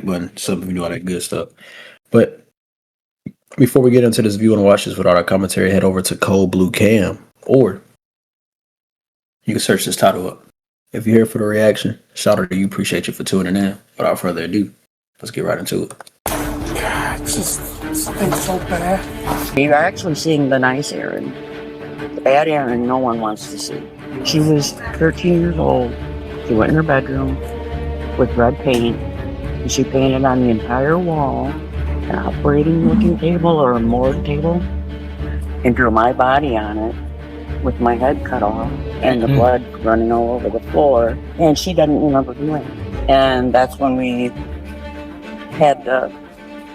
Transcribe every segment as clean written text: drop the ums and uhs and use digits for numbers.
button, some of you do all that good stuff. But before we get into this view and watch this without our commentary, head over to Cold Blue Cam, or you can search this title up. If you're here for the reaction, shout out to you. Appreciate you for tuning in. Without further ado, let's get right into it. God, it's just something so bad. You're actually seeing the nice Erin. The bad Erin no one wants to see. She was 13 years old. She went in her bedroom with red paint, and she painted on the entire wall an operating looking table or a morgue table, and drew my body on it with my head cut off and the blood running all over the floor, and she doesn't remember doing it. And that's when we had to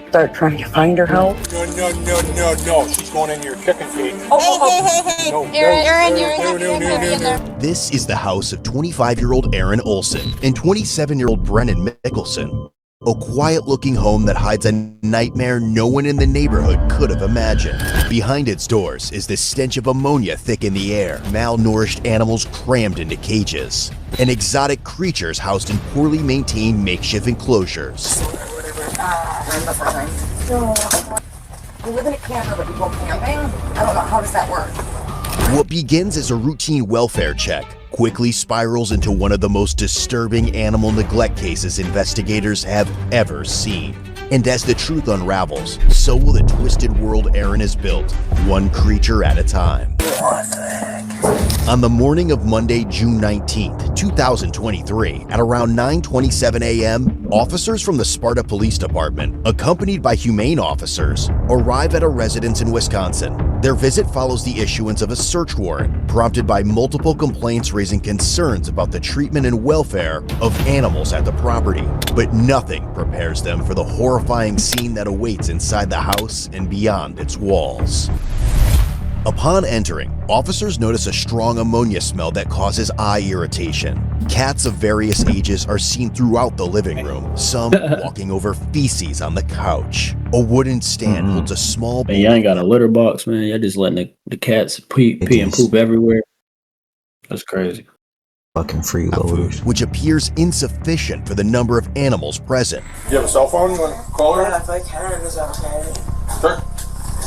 start trying to find her help. No. She's going in your chicken feed. Hey. No, Erin, you're in there. This is the house of 25-year-old Erin Olsen and 27-year-old Brennan Mickelson. A quiet-looking home that hides a nightmare no one in the neighborhood could have imagined. Behind its doors is the stench of ammonia thick in the air, malnourished animals crammed into cages, and exotic creatures housed in poorly maintained makeshift enclosures. You live in a camper, but you go camping? I don't know. How does that work? What begins as a routine welfare check quickly spirals into one of the most disturbing animal neglect cases investigators have ever seen. And as the truth unravels, so will the twisted world Erin has built, one creature at a time. What the heck? On the morning of Monday, June 19th, 2023, at around 9:27 a.m., officers from the Sparta Police Department, accompanied by humane officers, arrive at a residence in Wisconsin. Their visit follows the issuance of a search warrant, prompted by multiple complaints raising concerns about the treatment and welfare of animals at the property. But nothing prepares them for the horrifying scene that awaits inside the house and beyond its walls. Upon entering, officers notice a strong ammonia smell that causes eye irritation. Cats of various ages are seen throughout the living room, some walking over feces on the couch. A wooden stand holds a small... Man, y'all ain't got a litter box, man. Y'all just letting the cats pee and poop everywhere. That's crazy. Fucking freeloaders. Which appears insufficient for the number of animals present. You have a cell phone? You want to call her? Yeah, if I can, is that okay? Sure.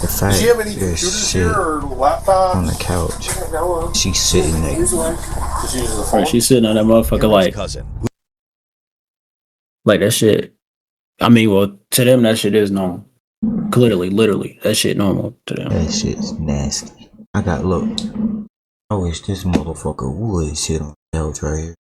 The fact Does she have any there's computers shit here or laptops? on the couch. I don't know. She's sitting there. Use one. Does she use the phone? Right, she's sitting on that motherfucker Erin's cousin, like that shit. I mean, well, to them that shit is normal. Clearly, literally, that shit normal to them. That shit's nasty. Look. I wish this motherfucker would sit on the couch right here.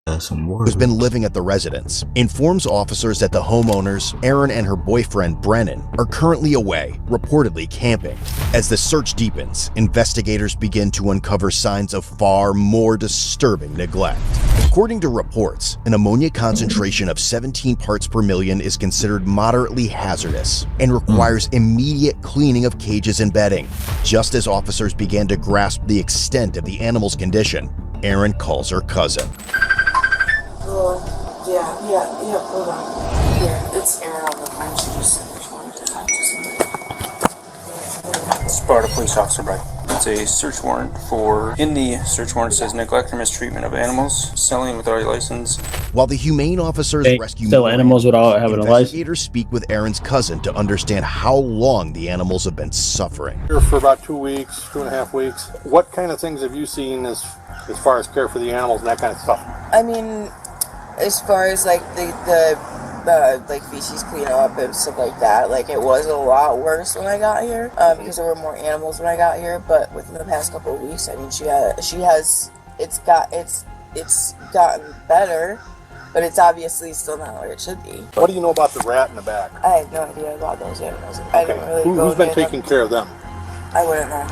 That's some work. who's been living at the residence, informs officers that the homeowners, Erin and her boyfriend Brennan, are currently away, reportedly camping. As the search deepens, investigators begin to uncover signs of far more disturbing neglect. According to reports, an ammonia concentration of 17 parts per million is considered moderately hazardous and requires immediate cleaning of cages and bedding. Just as officers began to grasp the extent of the animal's condition, Erin calls her cousin. Yeah, hold on. Yeah, it's Erin on the phone. She just wanted to talk to somebody. Sparta police officer, Brian. It's a search warrant for, in the search warrant says neglect or mistreatment of animals, selling without a license. While the humane officers They rescue sell animals without having a license. investigators speak with Erin's cousin to understand how long the animals have been suffering. Here for about 2 weeks, 2.5 weeks. What kind of things have you seen as far as care for the animals and that kind of stuff? I mean, as far as like the like feces cleanup and stuff like that, like it was a lot worse when I got here because there were more animals when I got here. But within the past couple of weeks, I mean, it's gotten better, but it's obviously still not where it should be. What do you know about the rat in the back? I have no idea about those animals. I didn't really go Who's been near them. taking care of them? I wouldn't know.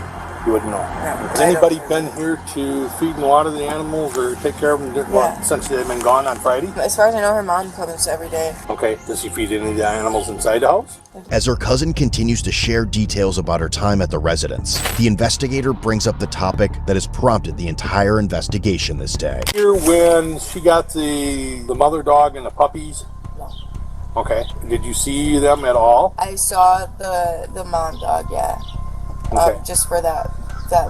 You wouldn't know. No, Has I anybody don't. been here to feed and water the animals or take care of them since they've been gone on Friday? As far as I know, her mom comes every day. Okay, does she feed any of the animals inside the house? As her cousin continues to share details about her time at the residence, the investigator brings up the topic that has prompted the entire investigation this day. Here when she got the mother dog and the puppies? No. Okay, did you see them at all? I saw the mom dog, yeah. Okay. Just for that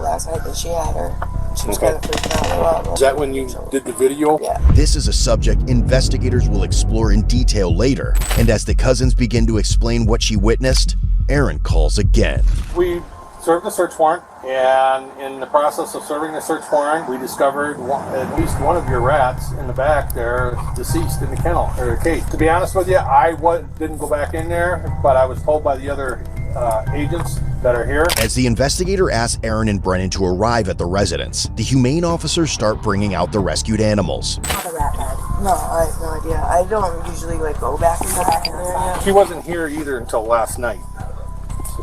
last night that she had her. She was kind of freaking out a lot. Is that when you did the video? Yeah. This is a subject investigators will explore in detail later, and as the cousins begin to explain what she witnessed, Erin calls again. We served a search warrant, and in the process of serving the search warrant, we discovered at least one of your rats in the back there, deceased in the kennel or cage. To be honest with you, I didn't go back in there, but I was told by the other agents that are here. As the investigator asks Erin and Brennan to arrive at the residence, the humane officers start bringing out the rescued animals. The rat bed. No, I have no idea. I don't usually go back in there. Yeah. She wasn't here either until last night.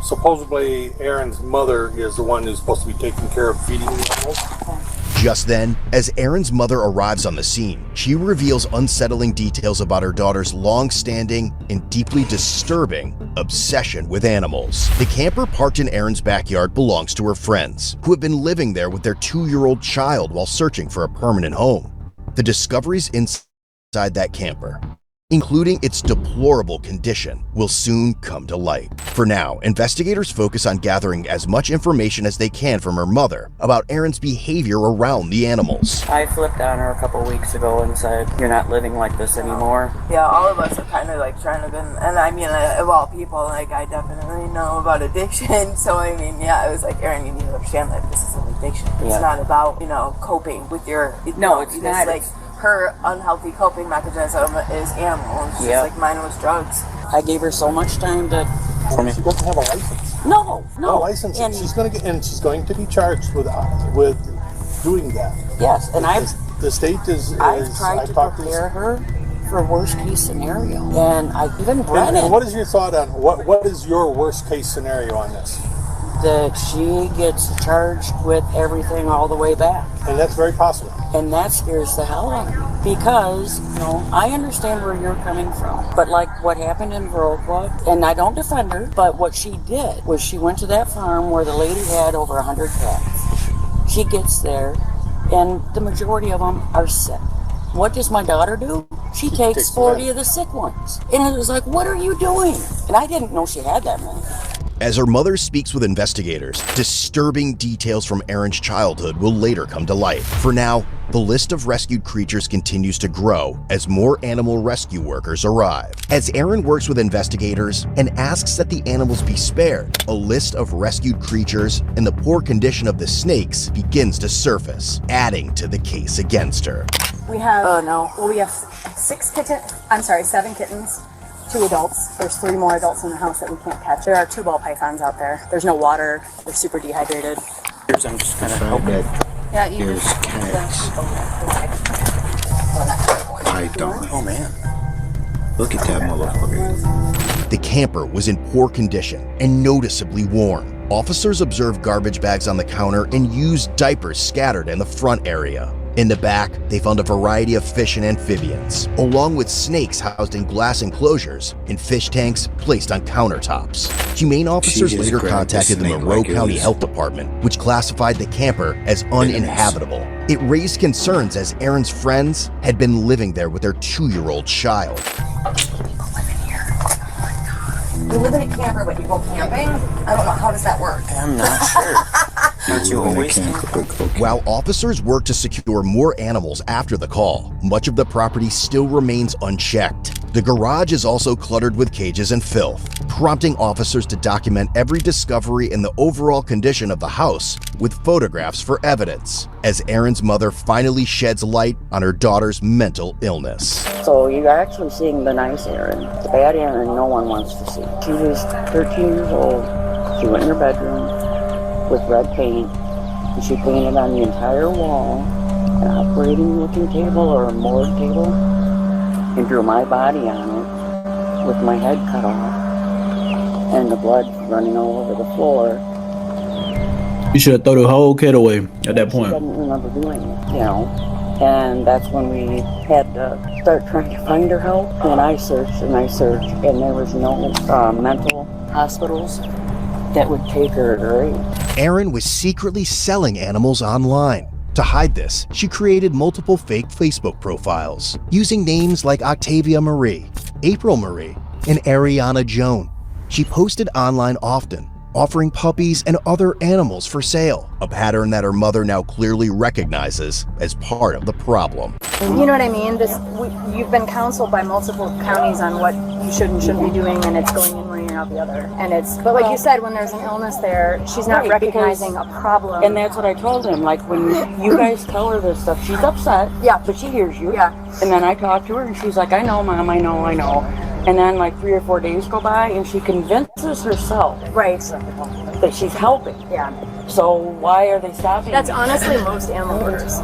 Supposedly, Erin's mother is the one who's supposed to be taking care of feeding the animals. Just then, as Erin's mother arrives on the scene, she reveals unsettling details about her daughter's long-standing and deeply disturbing obsession with animals. The camper parked in Erin's backyard belongs to her friends, who have been living there with their 2-year-old child while searching for a permanent home. The discoveries inside that camper, including its deplorable condition, will soon come to light. For now, investigators focus on gathering as much information as they can from her mother about Erin's behavior around the animals. I flipped on her a couple weeks ago and said, "You're not living like this anymore." Yeah, all of us are kind of trying to and I mean, of all people, I definitely know about addiction. So I mean, yeah, I was like, Erin, you need to understand that this is an addiction. It's Yeah. not about, coping with your, No, it's because, not. her unhealthy coping mechanism is animal. And she's Yeah. like, mine was drugs. I gave her so much time to. She doesn't have a license. No. No license. And She's going to be charged with doing that. yes, and I've The state is. tried to talked prepare her for worst case scenario, and I even Brennan. And what is your thought on what is your worst case scenario on this? That she gets charged with everything all the way back. And that's very possible. And that scares the hell out of me. Because, I understand where you're coming from. But like what happened in Viroqua, and I don't defend her, but what she did was she went to that farm where the lady had over 100 cats. She gets there, and the majority of them are sick. What does my daughter do? She takes 40 of the sick ones. And it was like, what are you doing? And I didn't know she had that many. As her mother speaks with investigators, disturbing details from Erin's childhood will later come to light. For now, the list of rescued creatures continues to grow as more animal rescue workers arrive. As Erin works with investigators and asks that the animals be spared, a list of rescued creatures and the poor condition of the snakes begins to surface, adding to the case against her. We have. Oh, no. Well, we have 7 kittens. 2 adults. There's 3 more adults in the house that we can't catch. There are 2 ball pythons out there. There's no water. They're super dehydrated. Here's, I'm just kind of Yeah, you Here's cats. Python. Oh man. Look at that motherfucker. The camper was in poor condition and noticeably worn. Officers observed garbage bags on the counter and used diapers scattered in the front area. In the back, they found a variety of fish and amphibians, along with snakes housed in glass enclosures and fish tanks placed on countertops. Humane officers just later grabbed the contacted the snake Monroe like it County was Health Department, which classified the camper as uninhabitable. It raised concerns as Erin's friends had been living there with their 2-year-old child. You live in a camper, but you go camping? I don't know. How does that work? I'm not sure. Aren't you always While officers work to secure more animals after the call, much of the property still remains unchecked. The garage is also cluttered with cages and filth, prompting officers to document every discovery in the overall condition of the house with photographs for evidence, as Erin's mother finally sheds light on her daughter's mental illness. So you're actually seeing the nice Erin. The bad Erin no one wants to see. She was 13 years old. She went in her bedroom with red paint, and she painted on the entire wall an operating looking table or a morgue table, and drew my body on it with my head cut off and the blood running all over the floor. You should have thrown the whole kid away at that She point. didn't remember doing it, and that's when we had to start trying to find her help. And I searched, and there was no mental hospitals that would take her at her age. Erin was secretly selling animals online. To hide this, she created multiple fake Facebook profiles using names like Octavia Marie, April Marie, and Ariana Joan. She posted online often, offering puppies and other animals for sale, a pattern that her mother now clearly recognizes as part of the problem. You know what I mean? You've been counseled by multiple counties on what you should and shouldn't be doing, and it's going in one ear and out the other. And but like you said, when there's an illness there, she's not recognizing a problem. And that's what I told him. Like, when you guys tell her this stuff, she's upset. Yeah. But she hears you. Yeah. And then I talk to her, and she's like, I know, Mom, I know. And then like 3 or 4 days go by, and she convinces herself Right. that she's helping. Yeah. So why are they stopping? That's honestly most animal owners.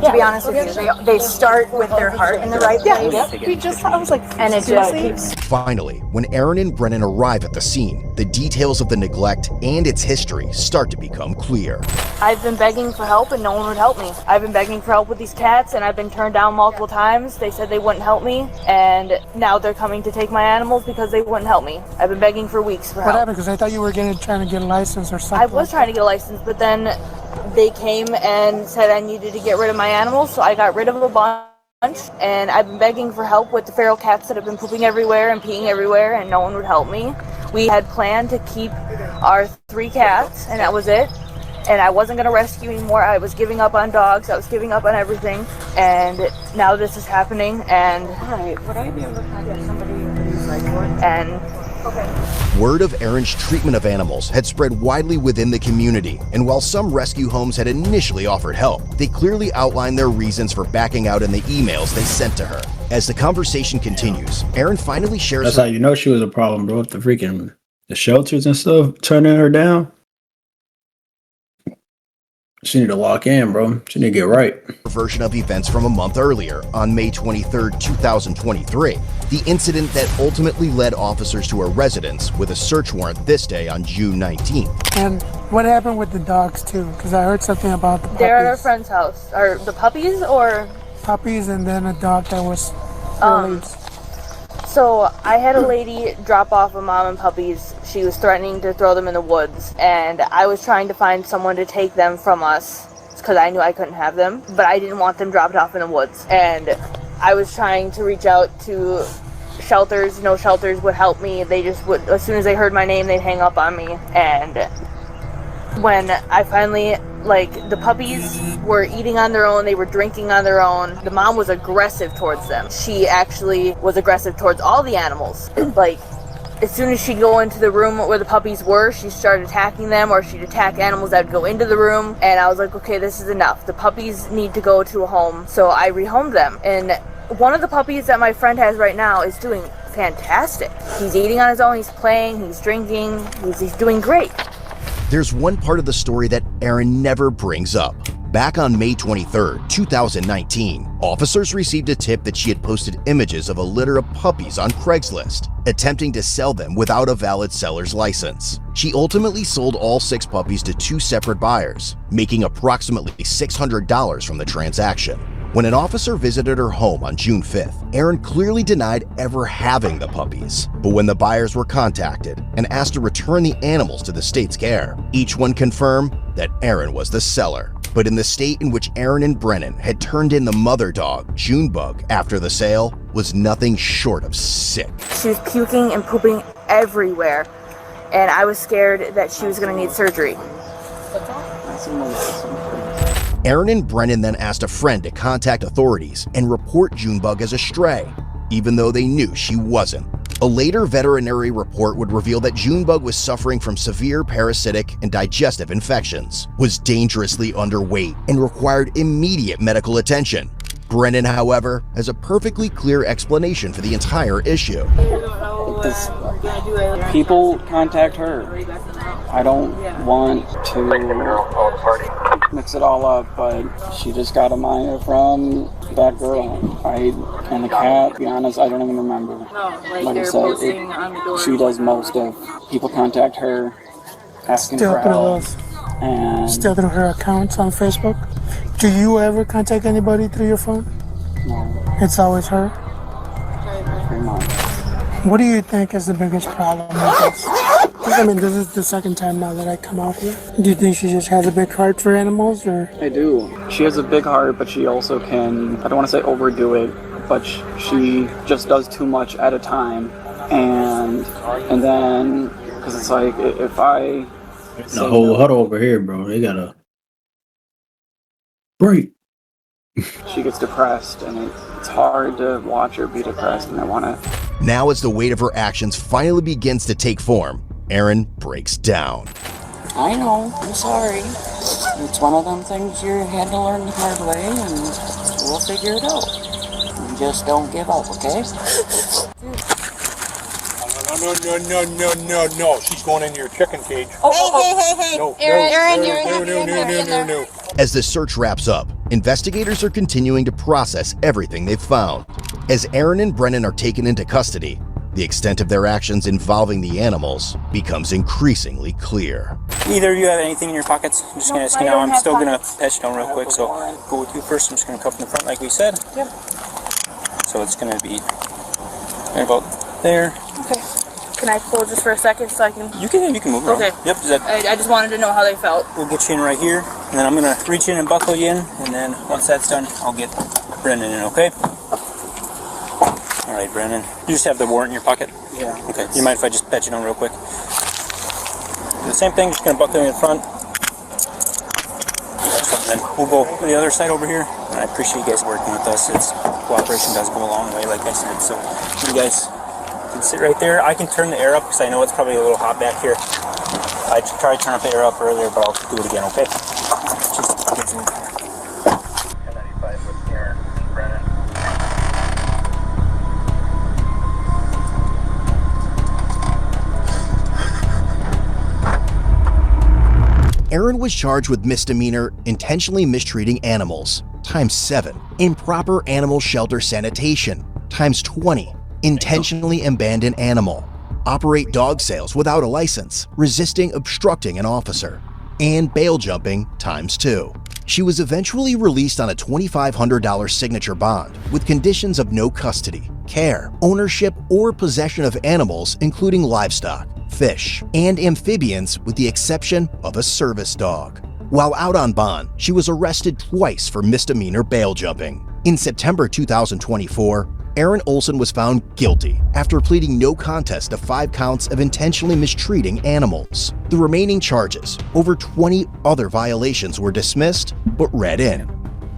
To be honest with you, they start with their heart in the right place. I was like, And it just keeps. Finally, when Aaron and Brennan arrive at the scene, the details of the neglect and its history start to become clear. I've been begging for help and no one would help me. I've been begging for help with these cats and I've been turned down multiple times. They said they wouldn't help me, and now they're coming to take my animals because they wouldn't help me. I've been begging for weeks for help. What happened? Because I thought you were trying to get a license or something. I was trying to get a license, but then they came and said I needed to get rid of my animals, so I got rid of a bunch, and I've been begging for help with the feral cats that have been pooping everywhere and peeing everywhere, and no one would help me. We had planned to keep our 3 cats, and that was it. And I wasn't going to rescue anymore. I was giving up on dogs. I was giving up on everything. And now this is happening, and... Alright, would I be able to contact somebody who's like, what? And... Word of Aaron's treatment of animals had spread widely within the community, and while some rescue homes had initially offered help, they clearly outlined their reasons for backing out in the emails they sent to her. As the conversation continues, Aaron finally shares That's how you know she was a problem, bro. With the shelters and stuff turning her down. She need to lock in, bro. She need to get right. version of events from a month earlier, on May 23rd, 2023, the incident that ultimately led officers to her residence with a search warrant this day on June 19th. And what happened with the dogs too? Because I heard something about the puppies. They're at our friend's house. Are the puppies or... Puppies and then a dog that was released. So I had a lady drop off a mom and puppies. She was threatening to throw them in the woods, and I was trying to find someone to take them from us because I knew I couldn't have them, but I didn't want them dropped off in the woods. And I was trying to reach out to shelters. No shelters would help me. They just would, as soon as they heard my name, they'd hang up on me. And when I finally, the puppies were eating on their own, they were drinking on their own. The mom was aggressive towards them. She actually was aggressive towards all the animals. As soon as she'd go into the room where the puppies were, she started attacking them, or she'd attack animals that would go into the room. And I was like, okay, this is enough. The puppies need to go to a home. So I rehomed them. And one of the puppies that my friend has right now is doing fantastic. He's eating on his own, he's playing, he's drinking, he's doing great. There's one part of the story that Aaron never brings up. Back on May 23rd, 2019, officers received a tip that she had posted images of a litter of puppies on Craigslist, attempting to sell them without a valid seller's license. She ultimately sold all 6 puppies to 2 separate buyers, making approximately $600 from the transaction. When an officer visited her home on June 5th, Aaron clearly denied ever having the puppies. But when the buyers were contacted and asked to return the animals to the state's care, each one confirmed that Aaron was the seller. But in the state in which Aaron and Brennan had turned in the mother dog, Junebug, after the sale, was nothing short of sick. She was puking and pooping everywhere, and I was scared that she was going to need surgery. Aaron and Brennan then asked a friend to contact authorities and report Junebug as a stray, even though they knew she wasn't. A later veterinary report would reveal that Junebug was suffering from severe parasitic and digestive infections, was dangerously underweight, and required immediate medical attention. Brennan, however, has a perfectly clear explanation for the entire issue. People contact her. I don't want to mix it all up, but she just got a minor from that girl. And the cat, to be honest, I don't even remember. Like I said, she does most of. People contact her, asking for help. Still through her accounts on Facebook? Do you ever contact anybody through your phone? No. It's always her? Pretty much. What do you think is the biggest problem with this? I mean, this is the second time now that I come out here. Do you think she just has a big heart for animals, or? I do. She has a big heart, but she also can, I don't want to say overdo it, but she just does too much at a time. And then, because it's like, if I The whole huddle over here, bro. They got a break. She gets depressed, and it's hard to watch her be depressed, and I want to. Now, as the weight of her actions finally begins to take form, Erin breaks down. I know. I'm sorry. It's one of them things you had to learn the hard way, and we'll figure it out. You just don't give up, okay? No. She's going into your chicken cage. Hey. No, no. As the search wraps up, investigators are continuing to process everything they've found. As Erin and Brennan are taken into custody, the extent of their actions involving the animals becomes increasingly clear. Either of you have anything in your pockets? I'm just going to ask you now. I'm still going to patch you down real quick, so go with you first. I'm just going to cuff in the front like we said. Yep. So it's going to be right about there. Okay. Can I hold just for a second so I can? You can move around. Okay. Yep. I just wanted to know how they felt. We'll get you in right here, and then I'm going to reach in and buckle you in, and then once that's done, I'll get Brennan in, okay? All right, Brennan. You just have the warrant in your pocket? Yeah. Okay. You mind if I just pat you down real quick? Do the same thing, just going to buckle you in front. And then we'll go to the other side over here. And I appreciate you guys working with us. Cooperation does go a long way, like I said. So you guys can sit right there. I can turn the air up because I know it's probably a little hot back here. I tried to turn up the air up earlier, but I'll do it again, okay? Just get some. 1095 with Aaron and Brennan. Erin was charged with misdemeanor intentionally mistreating animals, ×7, improper animal shelter sanitation, ×20, intentionally abandon animal, operate dog sales without a license, resisting obstructing an officer, and bail jumping ×2. She was eventually released on a $2,500 signature bond with conditions of no custody, care, ownership, or possession of animals including livestock, fish, and amphibians with the exception of a service dog. While out on bond, she was arrested twice for misdemeanor bail jumping. In September 2024, Erin Olsen was found guilty after pleading no contest to 5 counts of intentionally mistreating animals. The remaining charges, over 20 other violations, were dismissed but read in.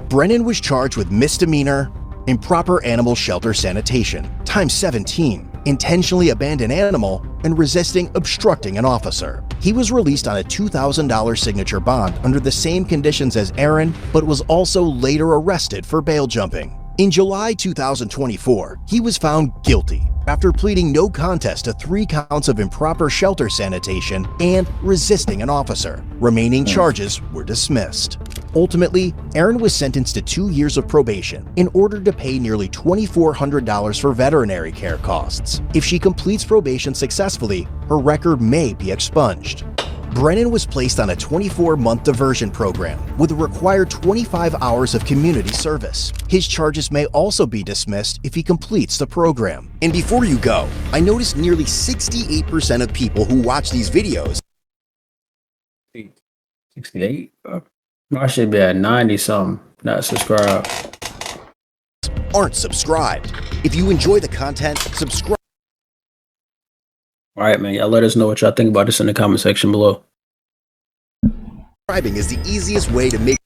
Brennan was charged with misdemeanor, improper animal shelter sanitation, ×17, intentionally abandon animal, and resisting obstructing an officer. He was released on a $2,000 signature bond under the same conditions as Erin, but was also later arrested for bail jumping. In July 2024, he was found guilty after pleading no contest to 3 counts of improper shelter sanitation and resisting an officer. Remaining charges were dismissed. Ultimately, Erin was sentenced to 2 years of probation in order to pay nearly $2,400 for veterinary care costs. If she completes probation successfully, her record may be expunged. Brennan was placed on a 24-month diversion program with a required 25 hours of community service. His charges may also be dismissed if he completes the program. And before you go, I noticed nearly 68% of people who watch these videos 68? I should be at 90 something, not subscribed. aren't subscribed. If you enjoy the content, subscribe. All right, man. Y'all let us know what y'all think about this in the comment section below. Subscribing is the easiest way to make